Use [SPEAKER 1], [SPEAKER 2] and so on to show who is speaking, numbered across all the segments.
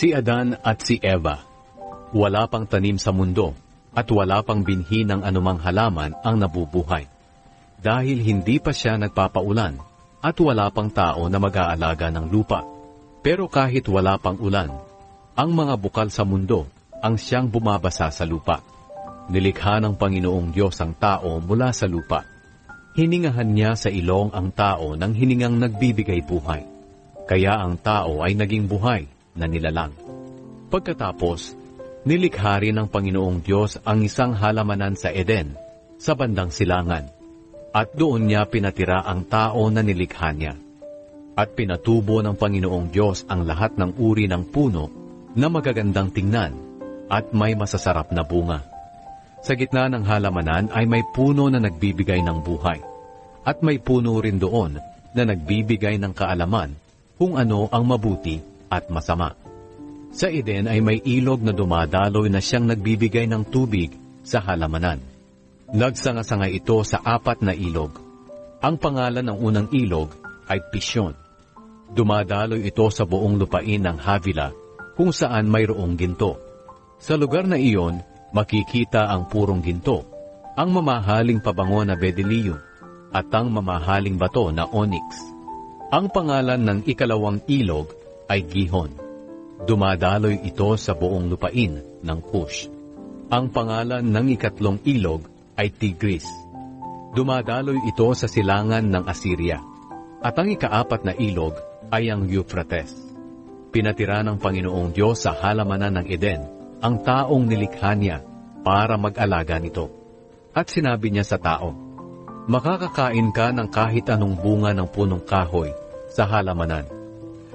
[SPEAKER 1] Si Adan at si Eva. Wala pang tanim sa mundo at wala pang binhi ng anumang halaman ang nabubuhay. Dahil hindi pa siya nagpapaulan at wala pang tao na mag-aalaga ng lupa. Pero kahit wala pang ulan, ang mga bukal sa mundo ang siyang bumabasa sa lupa. Nilikha ng Panginoong Diyos ang tao mula sa lupa. Hiningahan niya sa ilong ang tao ng hiningang nagbibigay buhay. Kaya ang tao ay naging buhay na nilalang. Pagkatapos, nilikha rin ng Panginoong Diyos ang isang halamanan sa Eden, sa bandang silangan, at doon niya pinatira ang tao na nilikha niya. At pinatubo ng Panginoong Diyos ang lahat ng uri ng puno na magagandang tingnan at may masasarap na bunga. Sa gitna ng halamanan ay may puno na nagbibigay ng buhay, at may puno rin doon na nagbibigay ng kaalaman kung ano ang mabuti at masama. Sa Eden ay may ilog na dumadaloy na siyang nagbibigay ng tubig sa halamanan. Nagsanga-sanga ito sa 4 na ilog. Ang pangalan ng unang ilog ay Pishon. Dumadaloy ito sa buong lupain ng Havila kung saan mayroong ginto. Sa lugar na iyon, makikita ang purong ginto, ang mamahaling pabango na bedelio, at ang mamahaling bato na onyx. Ang pangalan ng ikalawang ilog ay Gihon. Dumadaloy ito sa buong lupain ng Cush. Ang pangalan ng ikatlong ilog ay Tigris. Dumadaloy ito sa silangan ng Assyria. At ang ika-4 na ilog ay ang Euphrates. Pinatira ng Panginoong Diyos sa halamanan ng Eden ang taong nilikha niya para mag-alaga nito. At sinabi niya sa tao, makakakain ka ng kahit anong bunga ng punong kahoy sa halamanan,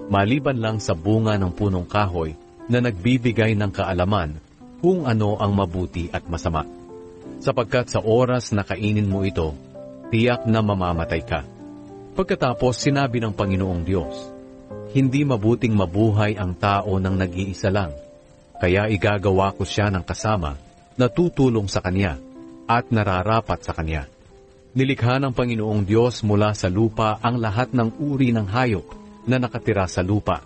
[SPEAKER 1] maliban lang sa bunga ng punong kahoy na nagbibigay ng kaalaman kung ano ang mabuti at masama. Sapagkat sa oras na kainin mo ito, tiyak na mamamatay ka. Pagkatapos sinabi ng Panginoong Diyos, hindi mabuting mabuhay ang tao ng nag-iisa lang, kaya igagawa ko siya ng kasama na tutulong sa kanya at nararapat sa kanya. Nilikha ng Panginoong Diyos mula sa lupa ang lahat ng uri ng hayop na nakatira sa lupa,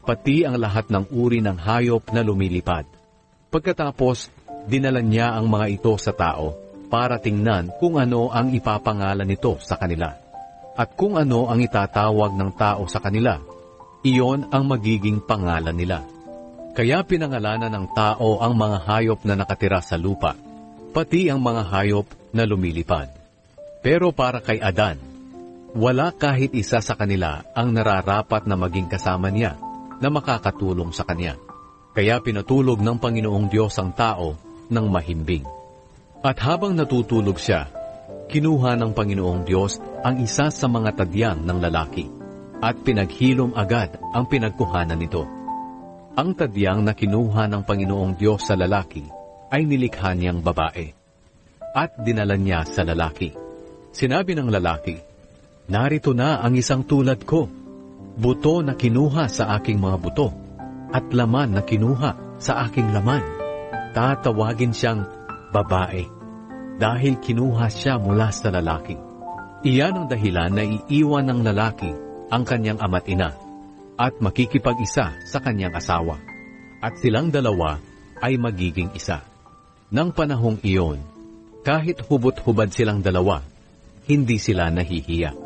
[SPEAKER 1] pati ang lahat ng uri ng hayop na lumilipad. Pagkatapos, dinala niya ang mga ito sa tao para tingnan kung ano ang ipapangalan nito sa kanila. At kung ano ang itatawag ng tao sa kanila, iyon ang magiging pangalan nila. Kaya pinangalanan ng tao ang mga hayop na nakatira sa lupa, pati ang mga hayop na lumilipad. Pero para kay Adan, wala kahit isa sa kanila ang nararapat na maging kasama niya na makakatulong sa kanya. Kaya pinatulog ng Panginoong Diyos ang tao ng mahimbing. At habang natutulog siya, kinuha ng Panginoong Diyos ang isa sa mga tadyang ng lalaki at pinaghilom agad ang pinagkuhanan nito. Ang tadyang na kinuha ng Panginoong Diyos sa lalaki ay nilikha niyang babae at dinala niya sa lalaki. Sinabi ng lalaki, narito na ang isang tulad ko, buto na kinuha sa aking mga buto, at laman na kinuha sa aking laman. Tatawagin siyang babae, dahil kinuha siya mula sa lalaki. Iyan ang dahilan na iiwan ng lalaki ang kanyang ama't ina, at makikipag-isa sa kanyang asawa, at silang dalawa ay magiging isa. Nang panahong iyon, kahit hubot-hubad silang dalawa, hindi sila nahihiya.